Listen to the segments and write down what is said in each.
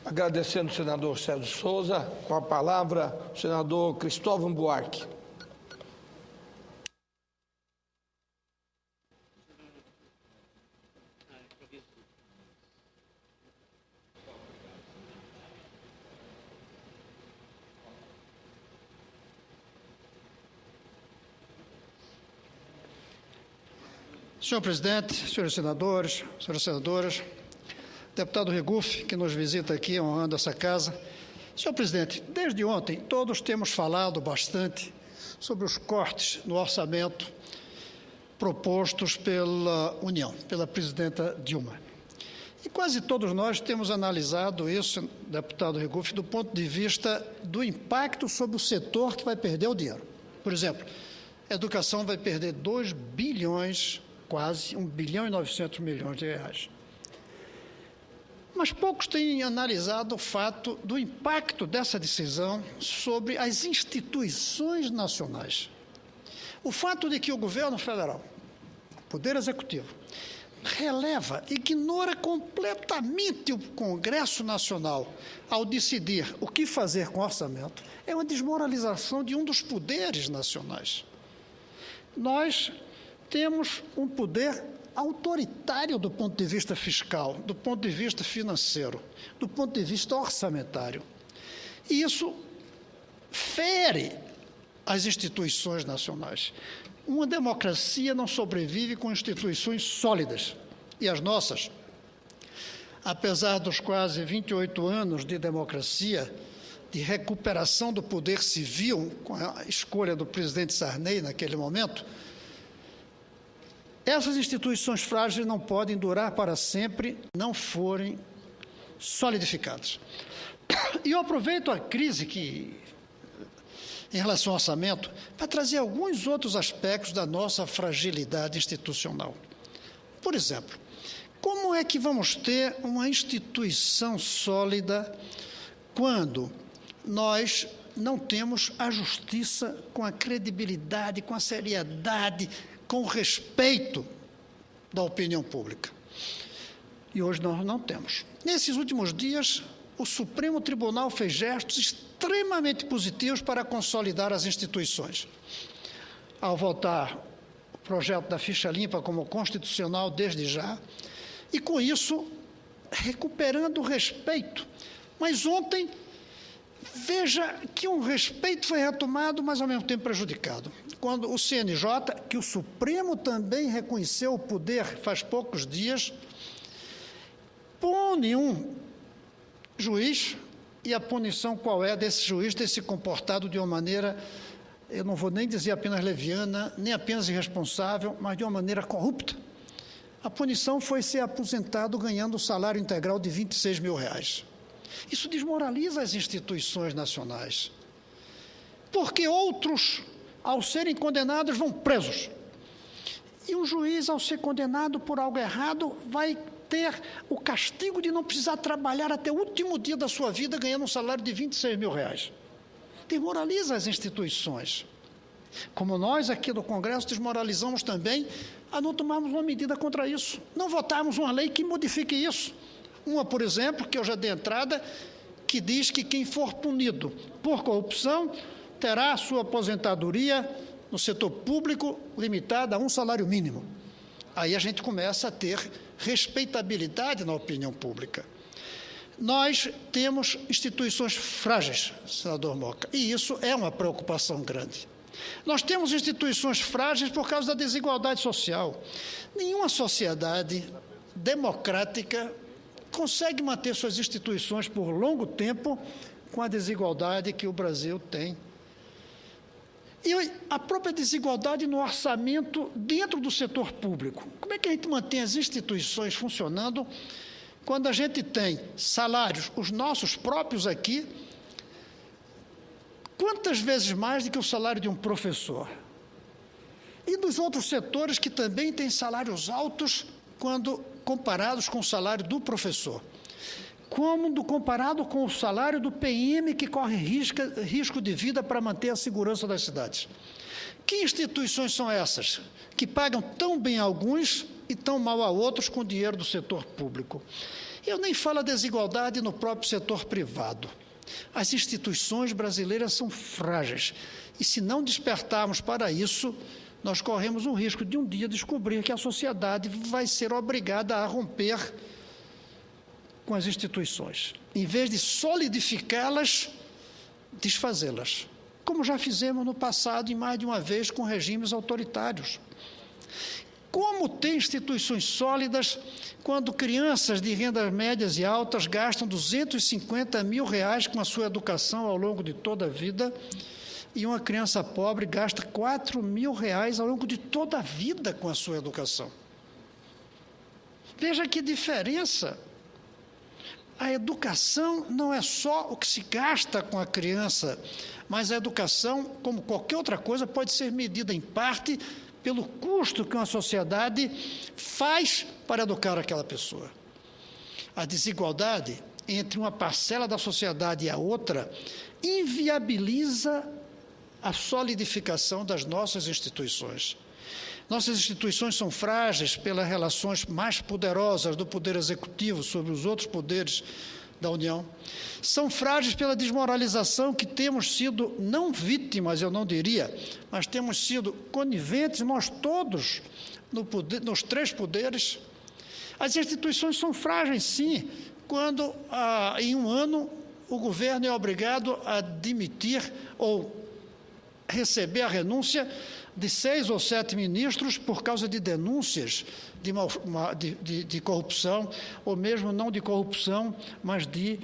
Agradecendo o senador Sérgio Souza. Com a palavra, o senador Cristóvão Buarque. Senhor presidente, senhores senadores, senhoras senadoras, deputado Regufe, que nos visita aqui, honrando essa casa. Senhor presidente, desde ontem todos temos falado bastante sobre os cortes no orçamento propostos pela União, pela presidenta Dilma. E quase todos nós temos analisado isso, deputado Regufe, do ponto de vista do impacto sobre o setor que vai perder o dinheiro. Por exemplo, a educação vai perder 2 bilhões, quase 1 bilhão e 900 milhões de reais. Mas poucos têm analisado o fato do impacto dessa decisão sobre as instituições nacionais. O fato de que o governo federal, o Poder Executivo, releva, ignora completamente o Congresso Nacional ao decidir o que fazer com o orçamento, é uma desmoralização de um dos poderes nacionais. Nós temos um poder autoritário do ponto de vista fiscal, do ponto de vista financeiro, do ponto de vista orçamentário. E isso fere as instituições nacionais. Uma democracia não sobrevive com instituições sólidas. E as nossas, apesar dos quase 28 anos de democracia, de recuperação do poder civil, com a escolha do presidente Sarney naquele momento, essas instituições frágeis não podem durar para sempre, não forem solidificadas. E eu aproveito a crise em relação ao orçamento para trazer alguns outros aspectos da nossa fragilidade institucional. Por exemplo, como é que vamos ter uma instituição sólida quando nós não temos a justiça com a credibilidade, com a seriedade, com o respeito da opinião pública? E hoje nós não temos. Nesses últimos dias, o Supremo Tribunal fez gestos extremamente positivos para consolidar as instituições. Ao votar o projeto da ficha limpa como constitucional desde já, e com isso, recuperando o respeito. Mas ontem, veja que um respeito foi retomado, mas ao mesmo tempo prejudicado. Quando o CNJ, que o Supremo também reconheceu o poder faz poucos dias, pune um juiz, e a punição qual é desse juiz ter se comportado de uma maneira, eu não vou nem dizer apenas leviana, nem apenas irresponsável, mas de uma maneira corrupta. A punição foi ser aposentado ganhando o salário integral de R$26 mil. Isso desmoraliza as instituições nacionais, porque outros, ao serem condenados, vão presos. E o juiz, ao ser condenado por algo errado, vai ter o castigo de não precisar trabalhar até o último dia da sua vida ganhando um salário de R$26 mil. Desmoraliza as instituições. Como nós aqui do Congresso desmoralizamos também a não tomarmos uma medida contra isso, não votarmos uma lei que modifique isso. Uma, por exemplo, que eu já dei entrada, que diz que quem for punido por corrupção terá a sua aposentadoria no setor público limitada a um salário mínimo. Aí a gente começa a ter respeitabilidade na opinião pública. Nós temos instituições frágeis, senador Moca, e isso é uma preocupação grande. Nós temos instituições frágeis por causa da desigualdade social. Nenhuma sociedade democrática consegue manter suas instituições por longo tempo com a desigualdade que o Brasil tem. E a própria desigualdade no orçamento dentro do setor público. Como é que a gente mantém as instituições funcionando quando a gente tem salários, os nossos próprios aqui, quantas vezes mais do que o salário de um professor? E dos outros setores que também têm salários altos quando comparados com o salário do professor. Quando comparado com o salário do PM, que corre risco de vida para manter a segurança das cidades. Que instituições são essas que pagam tão bem a alguns e tão mal a outros com o dinheiro do setor público? Eu nem falo a desigualdade no próprio setor privado. As instituições brasileiras são frágeis e, se não despertarmos para isso, nós corremos o risco de um dia descobrir que a sociedade vai ser obrigada a romper com as instituições, em vez de solidificá-las, desfazê-las, como já fizemos no passado e mais de uma vez com regimes autoritários. Como ter instituições sólidas quando crianças de rendas médias e altas gastam R$250 mil com a sua educação ao longo de toda a vida e uma criança pobre gasta R$4 mil ao longo de toda a vida com a sua educação? Veja que diferença! A educação não é só o que se gasta com a criança, mas a educação, como qualquer outra coisa, pode ser medida em parte pelo custo que uma sociedade faz para educar aquela pessoa. A desigualdade entre uma parcela da sociedade e a outra inviabiliza a solidificação das nossas instituições. Nossas instituições são frágeis pelas relações mais poderosas do Poder Executivo sobre os outros poderes da União. São frágeis pela desmoralização que temos sido, não vítimas, eu não diria, mas temos sido coniventes, nós todos, nos três poderes. As instituições são frágeis, sim, quando em um ano o governo é obrigado a demitir ou receber a renúncia de 6 ou 7 ministros por causa de denúncias de corrupção, ou mesmo não de corrupção, mas de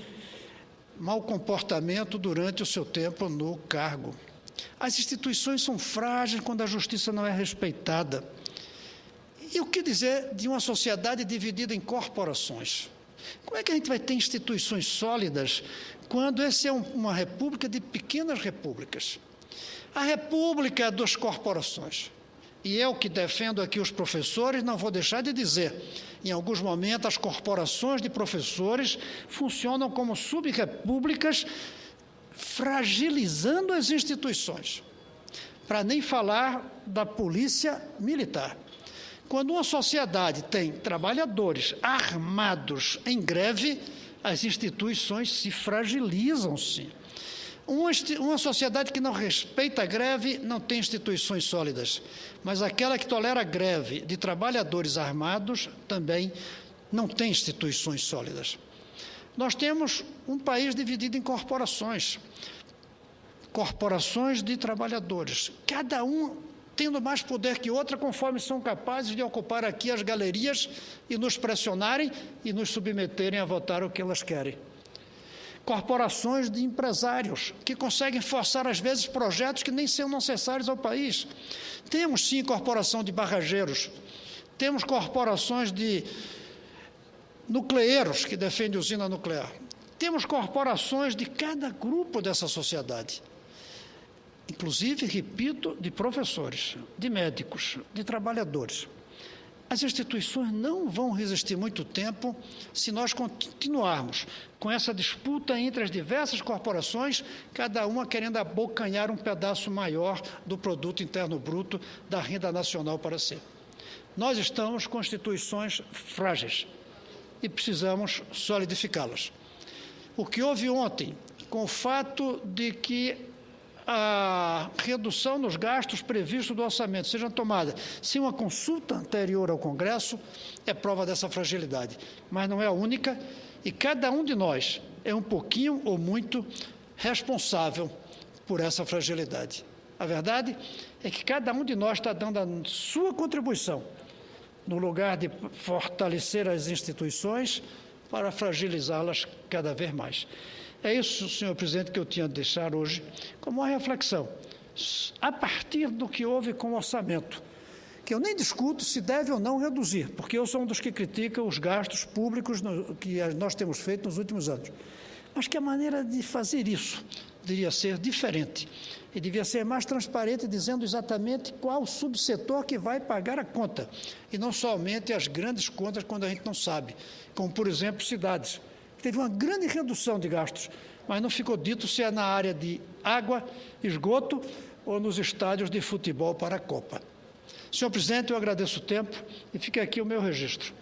mau comportamento durante o seu tempo no cargo. As instituições são frágeis quando a justiça não é respeitada. E o que dizer de uma sociedade dividida em corporações? Como é que a gente vai ter instituições sólidas quando essa é uma república de pequenas repúblicas? A república das corporações. E eu que defendo aqui os professores, não vou deixar de dizer, em alguns momentos as corporações de professores funcionam como subrepúblicas, fragilizando as instituições. Para nem falar da polícia militar. Quando uma sociedade tem trabalhadores armados em greve, as instituições se fragilizam-se. Uma sociedade que não respeita a greve não tem instituições sólidas, mas aquela que tolera a greve de trabalhadores armados também não tem instituições sólidas. Nós temos um país dividido em corporações de trabalhadores, cada um tendo mais poder que outra, conforme são capazes de ocupar aqui as galerias e nos pressionarem e nos submeterem a votar o que elas querem. Corporações de empresários, que conseguem forçar, às vezes, projetos que nem são necessários ao país. Temos, sim, corporação de barrageiros, temos corporações de nucleeiros, que defendem usina nuclear. Temos corporações de cada grupo dessa sociedade. Inclusive, repito, de professores, de médicos, de trabalhadores. As instituições não vão resistir muito tempo se nós continuarmos com essa disputa entre as diversas corporações, cada uma querendo abocanhar um pedaço maior do produto interno bruto da renda nacional para si. Nós estamos com instituições frágeis e precisamos solidificá-las. O que houve ontem, com o fato de que a redução nos gastos previstos do orçamento seja tomada sem uma consulta anterior ao Congresso, é prova dessa fragilidade. Mas não é a única, e cada um de nós é um pouquinho ou muito responsável por essa fragilidade. A verdade é que cada um de nós está dando a sua contribuição, no lugar de fortalecer as instituições, para fragilizá-las cada vez mais. É isso, senhor presidente, que eu tinha de deixar hoje como uma reflexão, a partir do que houve com o orçamento, que eu nem discuto se deve ou não reduzir, porque eu sou um dos que critica os gastos públicos que nós temos feito nos últimos anos. Mas que a maneira de fazer isso deveria ser diferente e devia ser mais transparente, dizendo exatamente qual o subsetor que vai pagar a conta, e não somente as grandes contas quando a gente não sabe, como, por exemplo, cidades. Teve uma grande redução de gastos, mas não ficou dito se é na área de água, esgoto ou nos estádios de futebol para a Copa. Senhor presidente, eu agradeço o tempo e fica aqui o meu registro.